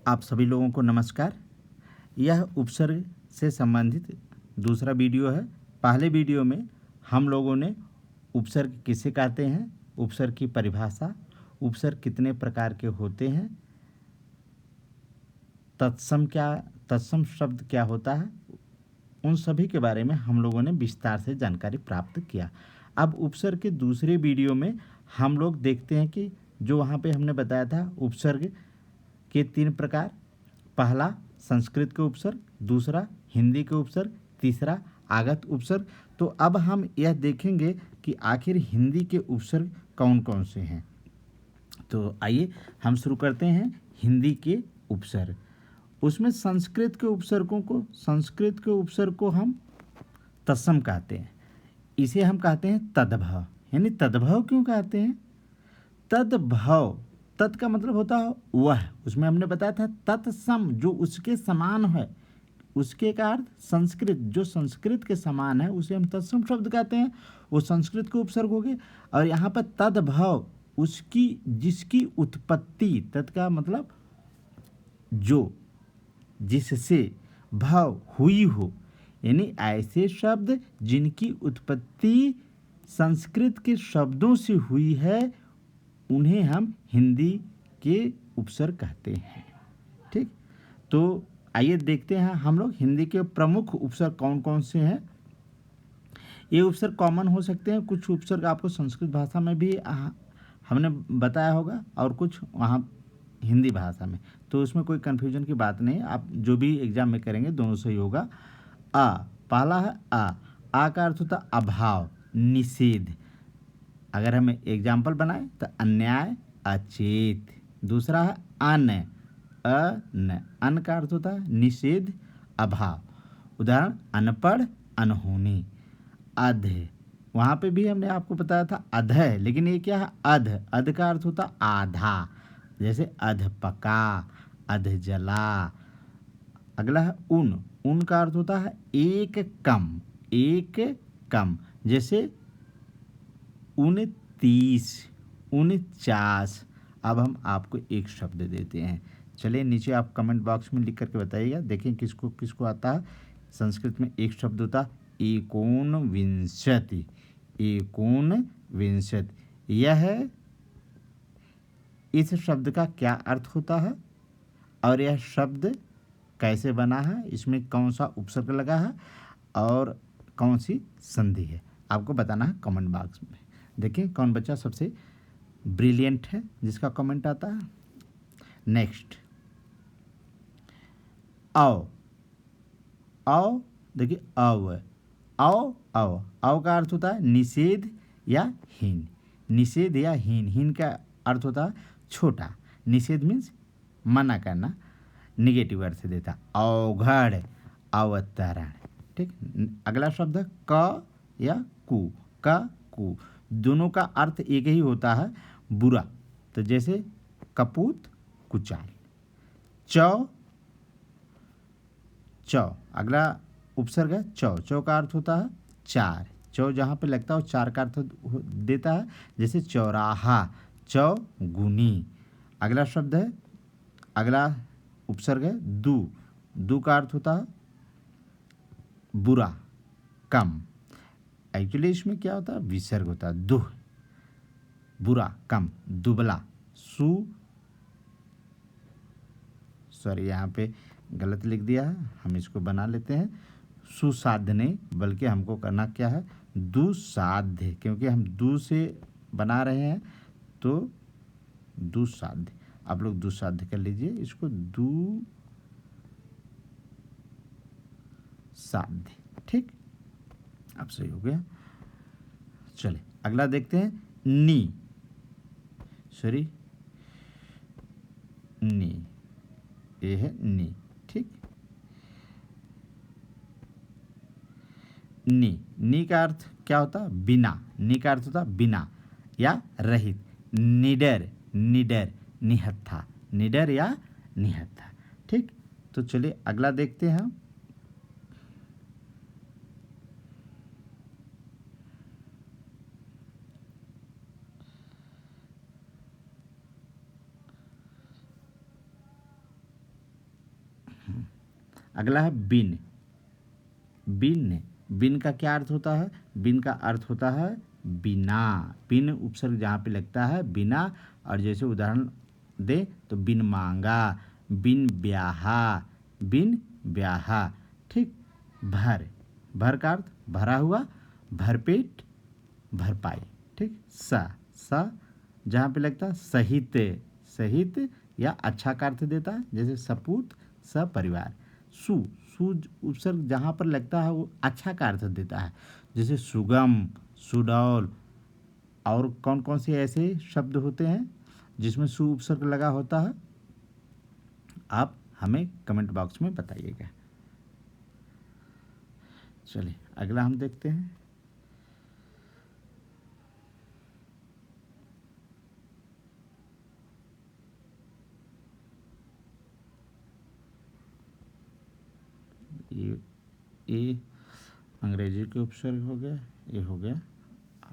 आप सभी लोगों को नमस्कार। यह उपसर्ग से संबंधित दूसरा वीडियो है। पहले वीडियो में हम लोगों ने उपसर्ग किसे कहते हैं, उपसर्ग की परिभाषा, उपसर्ग कितने प्रकार के होते हैं, तत्सम शब्द क्या होता है, उन सभी के बारे में हम लोगों ने विस्तार से जानकारी प्राप्त किया। अब उपसर्ग के दूसरे वीडियो में हम लोग देखते हैं कि जो वहाँ पे हमने बताया था उपसर्ग के 3 प्रकार, पहला संस्कृत के उपसर्ग, दूसरा हिंदी के उपसर्ग, तीसरा आगत उपसर्ग। तो अब हम यह देखेंगे कि आखिर हिंदी के उपसर्ग कौन कौन से हैं। तो आइए हम शुरू करते हैं हिंदी के उपसर्ग। उसमें संस्कृत के उपसर्ग को हम तत्सम कहते हैं। इसे हम कहते हैं तद्भव। यानी तद्भव क्यों कहते हैं? तद्भव, तत् का मतलब होता है वह, उसमें हमने बताया था तत्सम, जो उसके समान है, उसके का अर्थ संस्कृत, जो संस्कृत के समान है उसे हम तत्सम शब्द कहते हैं। वो संस्कृत के उपसर्ग हो गए। और यहाँ पर तद्भव, उसकी जिसकी उत्पत्ति, तत् का मतलब जो, जिससे, भव हुई हो, यानी ऐसे शब्द जिनकी उत्पत्ति संस्कृत के शब्दों से हुई है उन्हें हम हिंदी के उपसर्ग कहते हैं। ठीक, तो आइए देखते हैं हम लोग हिंदी के प्रमुख उपसर्ग कौन कौन से हैं। ये उपसर्ग कॉमन हो सकते हैं, कुछ उपसर्ग आपको संस्कृत भाषा में भी हमने बताया होगा और कुछ वहाँ हिंदी भाषा में, तो उसमें कोई कन्फ्यूजन की बात नहीं। आप जो भी एग्जाम में करेंगे दोनों सही होगा। पहला है आ का अर्थ होता अभाव, निषेध। अगर हम एग्जाम्पल बनाए तो अन्याय, अचेत। दूसरा है अन का अर्थ होता है निषेध, अभाव। उदाहरण अनपढ़, अनहोनी। अध, वहाँ पे भी हमने आपको बताया था अध है, लेकिन ये क्या है अध का अर्थ होता आधा, जैसे अध पका, अध जला। अगला है उन का अर्थ होता है एक कम, जैसे 29, 49। अब हम आपको एक शब्द देते हैं, चलिए नीचे आप कमेंट बॉक्स में लिख करके बताइएगा, देखें किसको किसको आता है। संस्कृत में एक शब्द होता है एकोनविंशति, यह इस शब्द का क्या अर्थ होता है और यह शब्द कैसे बना है, इसमें कौन सा उपसर्ग लगा है और कौन सी संधि है, आपको बताना है कमेंट बॉक्स में। देखिए कौन बच्चा सबसे ब्रिलियंट है जिसका कमेंट आता है। नेक्स्ट आओ, देखिए आओ का अर्थ होता है निषेध या हीन, हीन का अर्थ होता है छोटा। निषेध मीन्स मना करना, निगेटिव अर्थ देता। अवघड़, अवतरण। ठीक, अगला शब्द है क या कु, दोनों का अर्थ एक ही होता है, बुरा। तो जैसे कपूत, कुचाल। चौ, अगला उपसर्ग है चौ का अर्थ होता है चार। चौ जहाँ पे लगता है चार का अर्थ देता है, जैसे चौराहा, चौगुनी। अगला शब्द है, अगला उपसर्ग है दू का अर्थ होता है बुरा, कम। एक्चुअली इसमें क्या होता है, विसर्ग होता है दुह, बुरा, कम, दुबला, सॉरी यहाँ पे गलत लिख दिया है, हम इसको बना लेते हैं सुसाध्य नहीं, बल्कि हमको करना क्या है दुसाध्य, क्योंकि हम दू से बना रहे हैं तो दुसाध्य। आप लोग दुसाध्य कर लीजिए इसको, दुसाध्य। ठीक, अब सही हो गया। चले अगला देखते हैं नी, ये है नी। ठीक, नी का अर्थ क्या होता है बिना, नी का अर्थ होता बिना या रहित। निडर, निहत्था, निडर या निहत्था। ठीक, तो चलिए अगला देखते हैं हम। अगला है बिन। बिन, बिन का क्या अर्थ होता है? बिन का अर्थ होता है बिना। बिन उपसर्ग जहाँ पे लगता है बिना, और जैसे उदाहरण दे तो बिन मांगा, बिन ब्याहा, बिन ब्याहा। ठीक। भर, भर का अर्थ भरा हुआ, भरपेट, भरपाई। ठीक। सा जहाँ पे लगता है सहित, सहित या अच्छा का अर्थ देता है, जैसे सपूत, सपरिवार। सु, सु उपसर्ग जहाँ पर लगता है वो अच्छा का अर्थ देता है, जैसे सुगम, सुडौल। और कौन कौन से ऐसे शब्द होते हैं जिसमें सु उपसर्ग लगा होता है? आप हमें कमेंट बॉक्स में बताइएगा। चलिए अगला हम देखते हैं। ये अंग्रेजी के उपसर्ग हो गया, ये हो गया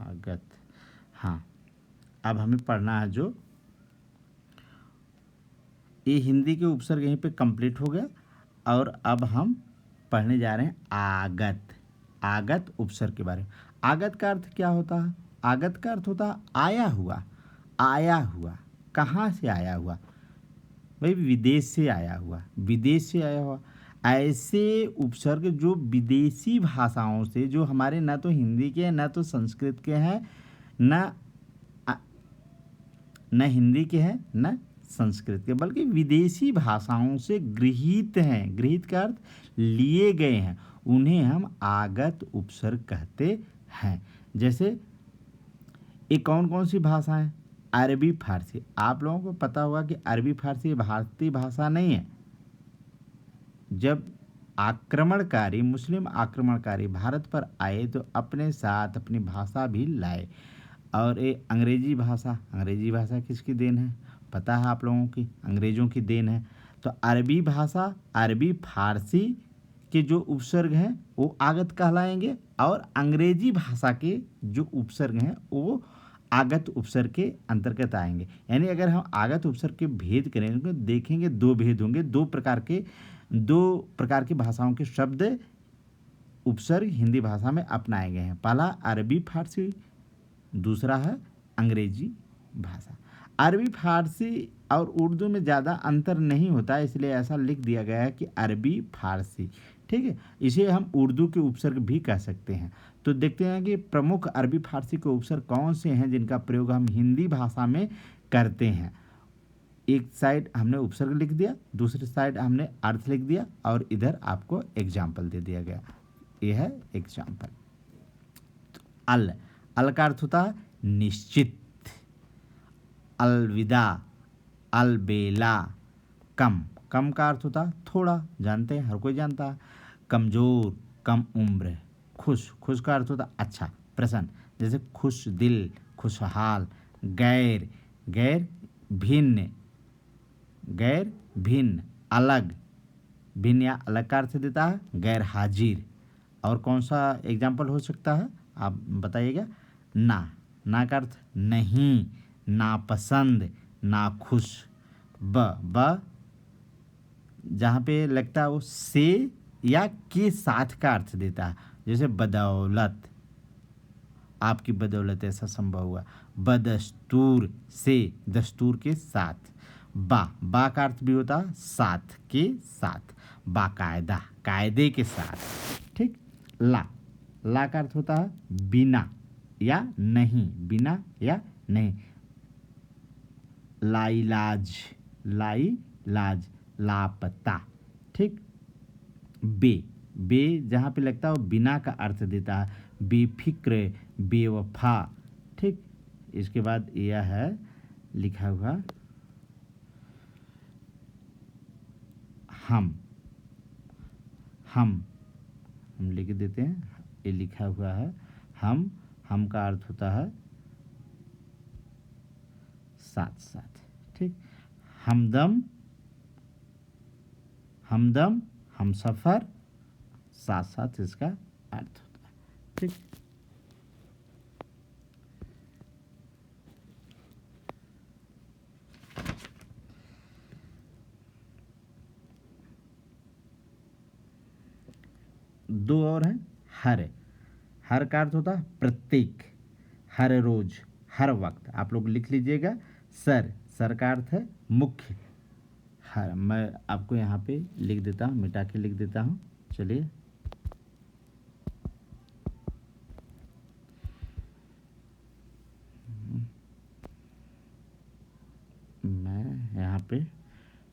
आगत। हाँ, अब हमें पढ़ना है जो ये हिंदी के उपसर्ग यहीं पे कंप्लीट हो गया, और अब हम पढ़ने जा रहे हैं आगत। आगत उपसर्ग के बारे में। आगत का अर्थ क्या होता है? आगत का अर्थ होता है आया हुआ, आया हुआ। कहाँ से आया हुआ? भाई विदेश से आया हुआ, विदेश से आया हुआ। ऐसे उपसर्ग जो विदेशी भाषाओं से, जो हमारे ना तो हिंदी के हैं ना तो संस्कृत के हैं, ना न हिंदी के हैं न संस्कृत के, बल्कि विदेशी भाषाओं से गृहीत हैं, गृहीत का अर्थ लिए गए हैं, उन्हें हम आगत उपसर्ग कहते हैं। जैसे ये कौन कौन सी भाषा है? अरबी फारसी। आप लोगों को पता होगा कि अरबी फारसी भारतीय भाषा नहीं है। जब आक्रमणकारी, मुस्लिम आक्रमणकारी भारत पर आए तो अपने साथ अपनी भाषा भी लाए। और ये अंग्रेजी भाषा, अंग्रेजी भाषा किसकी देन है? पता है आप लोगों की, अंग्रेज़ों की देन है। तो अरबी भाषा, अरबी फारसी के जो उपसर्ग हैं वो आगत कहलाएंगे, और अंग्रेजी भाषा के जो उपसर्ग हैं वो आगत उपसर्ग के अंतर्गत आएंगे। यानी अगर हम आगत उपसर्ग के भेद करेंगे तो देखेंगे दो भेद होंगे, दो प्रकार की भाषाओं के शब्द उपसर्ग हिंदी भाषा में अपनाए गए हैं। पहला अरबी फारसी, दूसरा है अंग्रेजी भाषा। अरबी फारसी और उर्दू में ज़्यादा अंतर नहीं होता, इसलिए ऐसा लिख दिया गया है कि अरबी फारसी। ठीक है, इसे हम उर्दू के उपसर्ग भी कह सकते हैं। तो देखते हैं कि प्रमुख अरबी फारसी के उपसर्ग कौन से हैं जिनका प्रयोग हम हिंदी भाषा में करते हैं। एक साइड हमने उपसर्ग लिख दिया, दूसरी साइड हमने अर्थ लिख दिया, और इधर आपको एग्जाम्पल दे दिया गया। यह है एग्जाम्पल। अल, अल का अर्थ होता है निश्चित। अलविदा, अलबेला। कम, कम का अर्थ होता है थोड़ा, जानते हैं, हर कोई जानता है। कमज़ोर, कम उम्र। खुश, खुश का अर्थ होता है अच्छा, प्रसन्न, जैसे खुश दिल, खुशहाल। गैर, गैर भिन्न, गैर भिन्न, अलग। भिन्न या अलग का अर्थ देता है गैर हाजिर। और कौन सा एग्जाम्पल हो सकता है आप बताइएगा? ना, ना का अर्थ नहीं, नापसंद, नाखुश। ब जहाँ पे लगता है वो से या के साथ का अर्थ देता है, जैसे बदौलत, आपकी बदौलत ऐसा संभव हुआ। बदस्तूर, से, दस्तूर के साथ। बा का अर्थ भी होता है साथ, के साथ। बाकायदा, कायदे के साथ। ठीक। ला का अर्थ होता है बिना या नहीं, बिना या नहीं। लाइलाज, लाइलाज, लापता। ठीक। बे जहाँ पे लगता है वो बिना का अर्थ देता है, बेफिक्र, बेवफा। ठीक। इसके बाद यह है लिखा हुआ हम लिख देते हैं, ये लिखा हुआ है हम का अर्थ होता है साथ साथ। ठीक। हमदम, हम सफ़र, साथ साथ इसका अर्थ होता है। ठीक। दो और हैं हर। हर का अर्थ होता है प्रत्येक, हर रोज, हर वक्त। आप लोग लिख लीजिएगा। सर, सर का अर्थ है मुख्य। हर, मैं आपको यहाँ पे लिख देता हूँ, मिटा के लिख देता हूँ। चलिए, मैं यहाँ पे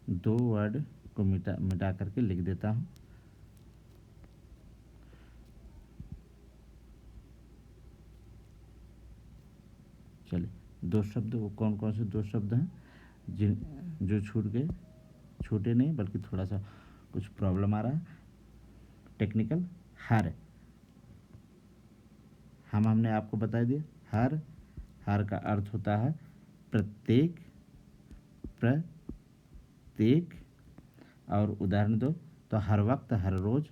दो वर्ड को मिटा मिटा करके लिख देता हूँ। चलिए, दो शब्द, वो कौन कौन से दो शब्द हैं जिन जो छूट गए? छूटे नहीं, बल्कि थोड़ा सा कुछ प्रॉब्लम आ रहा है टेक्निकल। हर, हमने आपको बता दिया। हर, हर का अर्थ होता है प्रत्येक, प्रत्येक। और उदाहरण दो तो हर वक्त, हर रोज,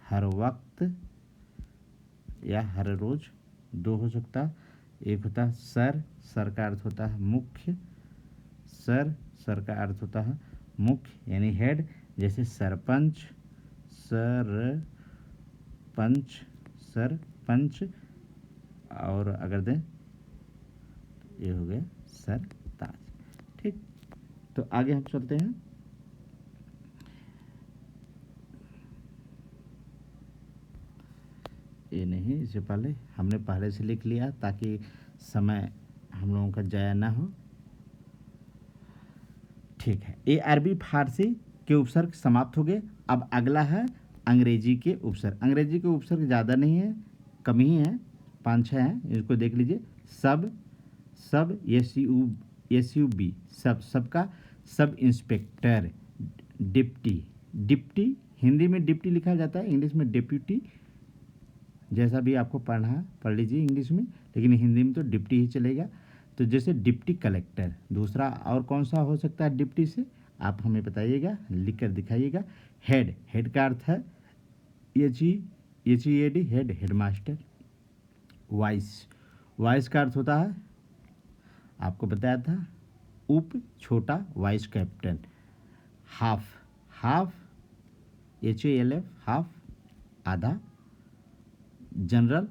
हर वक्त या हर रोज। दो हो सकता है। एक होता है सर, सर का अर्थ होता है मुख्य। सर, सर का अर्थ होता है मुख्य यानी हेड। जैसे सरपंच, सरपंच, सरपंच। और अगर दें तो ये हो गया सरताज। ठीक, तो आगे हम चलते हैं। ये नहीं, इससे पहले हमने पहले से लिख लिया ताकि समय हम लोगों का जाया ना हो। ठीक है, ये अरबी फारसी के उपसर्ग समाप्त हो गए। अब अगला है अंग्रेजी के उपसर्ग। अंग्रेजी के उपसर्ग ज़्यादा नहीं है, कम ही है, 5-6 हैं। इसको देख लीजिए। सब, सब, SUB, सब, सबका। Sub inspector, deputy, deputy, Hindi में डिप्टी लिखा जाता है, इंग्लिश में डिप्यूटी। जैसा भी आपको पढ़ना है पढ़ लीजिए इंग्लिश में, लेकिन हिंदी में तो डिप्टी ही चलेगा। तो जैसे डिप्टी कलेक्टर। दूसरा और कौन सा हो सकता है डिप्टी से, आप हमें बताइएगा, लिख कर दिखाइएगा। हेड, हेड का अर्थ है HED, head, headmaster. Vice, vice का अर्थ होता है, आपको बताया था, उप, छोटा, vice captain. Half, half, HALF, half, आधा। General,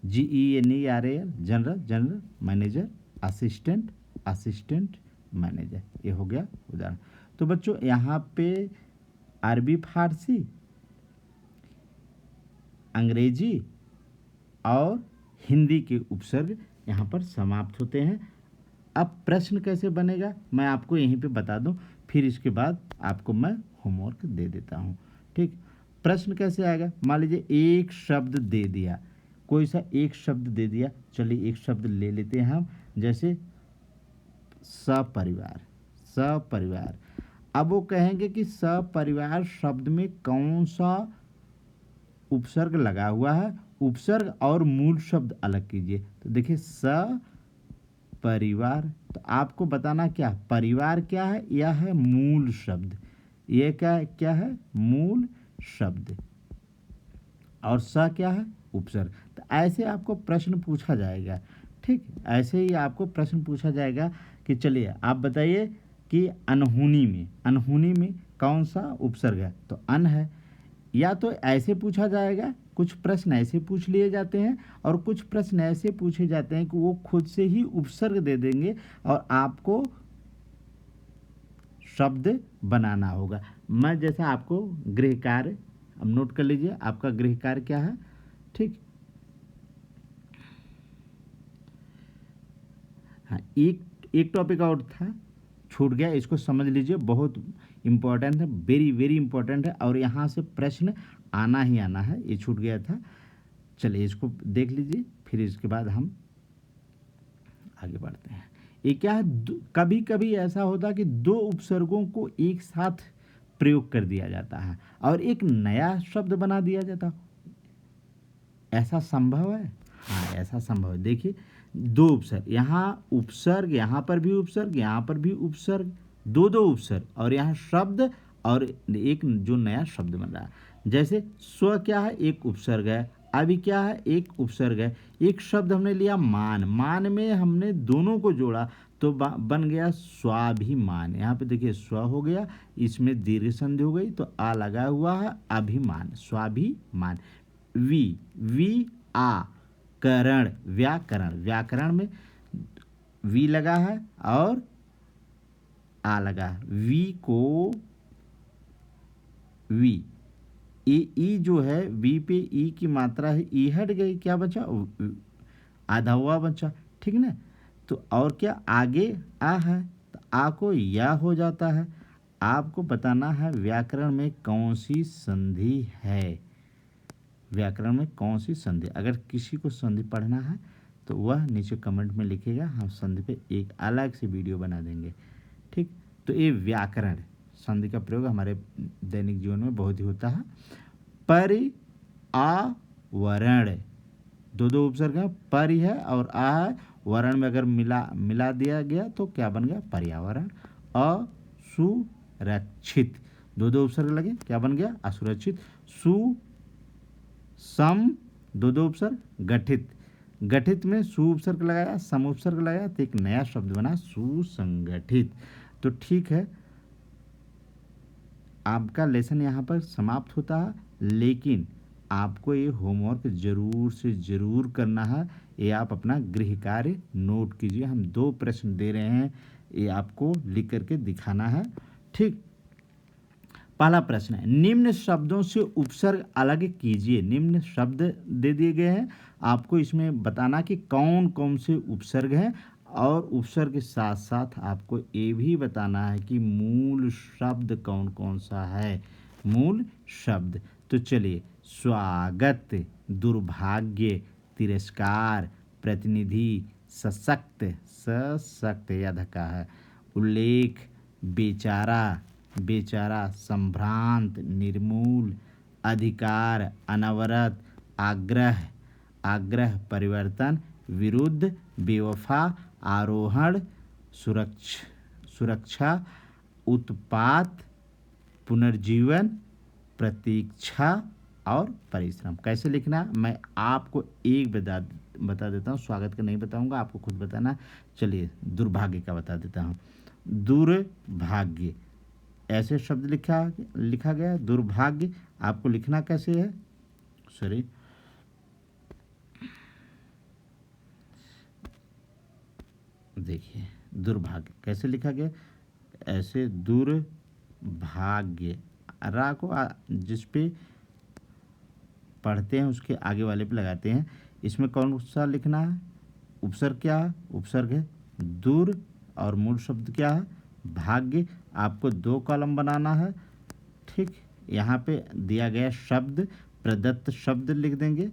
GENERAL, general, general manager. Assistant, assistant manager. ये हो गया उदाहरण। तो बच्चों यहाँ पे अरबी फारसी, अंग्रेजी और हिंदी के उपसर्ग यहाँ पर समाप्त होते हैं। अब प्रश्न कैसे बनेगा मैं आपको यहीं पे बता दूं, फिर इसके बाद आपको मैं होमवर्क दे देता हूँ। ठीक, प्रश्न कैसे आएगा? मान लीजिए एक शब्द दे दिया, कोई सा एक शब्द दे दिया। चलिए एक शब्द ले लेते हैं हम, जैसे सपरिवार, सपरिवार। अब वो कहेंगे कि सपरिवार शब्द में कौन सा उपसर्ग लगा हुआ है, उपसर्ग और मूल शब्द अलग कीजिए। तो देखिए सपरिवार, तो आपको बताना क्या, परिवार क्या है, यह है मूल शब्द। ये क्या है मूल शब्द, और स क्या है उपसर्ग। तो ऐसे आपको प्रश्न पूछा जाएगा। ठीक, ऐसे ही आपको प्रश्न पूछा जाएगा कि चलिए आप बताइए कि अनहोनी में कौन सा उपसर्ग है, तो अन है। या तो ऐसे पूछा जाएगा, कुछ प्रश्न ऐसे पूछ लिए जाते हैं, और कुछ प्रश्न ऐसे पूछे जाते हैं कि वो खुद से ही उपसर्ग दे देंगे और आपको शब्द बनाना होगा। मैं जैसा आपको गृह कार्य, अब नोट कर लीजिए आपका गृह कार्य क्या है। ठीक, हाँ, एक टॉपिक और था, छूट गया, इसको समझ लीजिए, बहुत इम्पोर्टेंट है, वेरी वेरी इम्पोर्टेंट है, और यहाँ से प्रश्न आना ही आना है। ये छूट गया था। चलिए इसको देख लीजिए, फिर इसके बाद हम आगे बढ़ते हैं। ये क्या है, कभी कभी ऐसा होता है कि दो उपसर्गों को एक साथ प्रयोग कर दिया जाता है और एक नया शब्द बना दिया जाता है। ऐसा संभव है? हाँ, ऐसा संभव है। देखिए दो उपसर्ग, यहाँ उपसर्ग, यहाँ पर भी उपसर्ग, यहाँ पर भी उपसर्ग, दो उपसर्ग, और यहाँ शब्द और एक जो नया शब्द बन रहा है। जैसे स्व क्या है, एक उपसर्ग है, अभी क्या है, एक उपसर्ग है। एक शब्द हमने लिया मान, मान में हमने दोनों को जोड़ा तो बन गया स्वाभिमान। यहाँ पे देखिए स्व हो गया, इसमें दीर्घ संधि हो गई तो आ लगा हुआ है, अभिमान, स्वाभिमान। वी आ करण, व्याकरण, व्याकरण में वी लगा है और आ लगा है। वी को वी, ई जो है वी पे ई की मात्रा है, ई हट गई, क्या बचा, आधा हुआ बचा, ठीक ना। तो और क्या आगे आ है तो आ को या हो जाता है। आपको बताना है व्याकरण में कौन सी संधि है, व्याकरण में कौन सी संधि। अगर किसी को संधि पढ़ना है तो वह नीचे कमेंट में लिखेगा, हम संधि पे एक अलग से वीडियो बना देंगे, ठीक। तो ये व्याकरण संधि का प्रयोग हमारे दैनिक जीवन में बहुत ही होता है। पर्यावरण, दो उपसर्ग है, परि है और आ है, वर्ण में अगर मिला दिया गया तो क्या बन गया, पर्यावरण। असुरक्षित, दो उपसर्ग लगे, क्या बन गया, असुरक्षित। सम, दो उपसर्ग, गठित, गठित में सु उपसर्ग लगाया, सम उपसर्ग लगाया तो एक नया शब्द बना सुसंगठित। तो ठीक है, आपका लेसन यहाँ पर समाप्त होता है, लेकिन आपको ये होमवर्क जरूर से ज़रूर करना है। ये आप अपना गृह कार्य नोट कीजिए। हम 2 प्रश्न दे रहे हैं, ये आपको लिख करके दिखाना है, ठीक। पहला प्रश्न है, निम्न शब्दों से उपसर्ग अलग कीजिए। निम्न शब्द दे दिए गए हैं, आपको इसमें बताना कि कौन कौन से उपसर्ग हैं और उपसर्ग के साथ साथ आपको ये भी बताना है कि मूल शब्द कौन कौन सा है, मूल शब्द। तो चलिए, स्वागत, दुर्भाग्य, तिरस्कार, प्रतिनिधि, सशक्त, सशक्त या धक्का है, उल्लेख, बेचारा, बेचारा, संभ्रांत, निर्मूल, अधिकार, अनवरत, आग्रह, आग्रह, परिवर्तन, विरुद्ध, बेवफा, आरोहण, सुरक्षा, उत्पात, पुनर्जीवन, प्रतीक्षा और परिश्रम। कैसे लिखना मैं आपको एक बता देता हूँ, स्वागत का नहीं बताऊंगा, आपको खुद बताना। चलिए, दुर्भाग्य का बता देता हूँ। दुर्भाग्य ऐसे शब्द लिखा गया, दुर्भाग्य आपको लिखना कैसे है, सॉरी, देखिए दुर्भाग्य कैसे लिखा गया, ऐसे दुर्भाग्य, रा को जिस पे पढ़ते हैं उसके आगे वाले पे लगाते हैं। इसमें कौन सा लिखना है, उपसर्ग क्या है, उपसर्ग है दुर और मूल शब्द क्या है, भाग्य। आपको 2 कॉलम बनाना है, ठीक। यहाँ पे दिया गया शब्द, प्रदत्त शब्द लिख देंगे,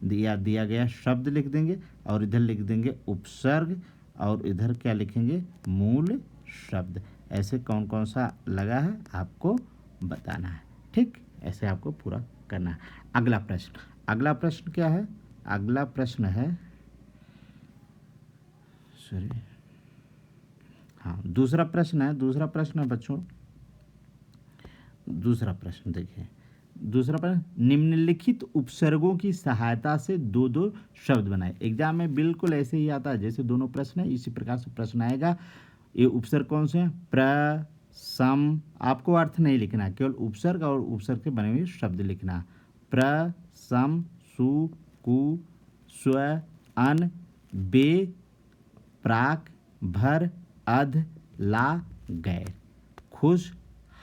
दिया गया शब्द लिख देंगे और इधर लिख देंगे उपसर्ग और इधर क्या लिखेंगे, मूल शब्द। ऐसे कौन कौन सा लगा है आपको बताना है, ठीक। ऐसे आपको पूरा करना है। अगला प्रश्न क्या है, अगला प्रश्न है, सॉरी, हाँ, दूसरा प्रश्न है बच्चों। दूसरा प्रश्न देखिए, दूसरा प्रश्न, निम्नलिखित उपसर्गों की सहायता से 2 शब्द बनाए। एग्जाम में बिल्कुल ऐसे ही आता है जैसे दोनों प्रश्न है, इसी प्रकार से प्रश्न आएगा। ये उपसर्ग कौन से हैं, प्र, सम, आपको अर्थ नहीं लिखना, केवल उपसर्ग और उपसर्ग के बने हुए शब्द लिखना। प्र, सम, सु, कु, स्व, अन, बे, प्राक, भर, अध, ला, गैर, खुश,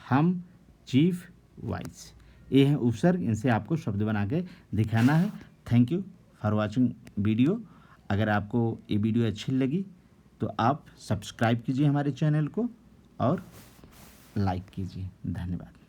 हम, चीफ, वाइस। ये हैं उपसर्ग, इनसे आपको शब्द बना के दिखाना है। Thank you for watching video. अगर आपको ये वीडियो अच्छी लगी तो आप सब्सक्राइब कीजिए हमारे चैनल को और लाइक कीजिए। धन्यवाद।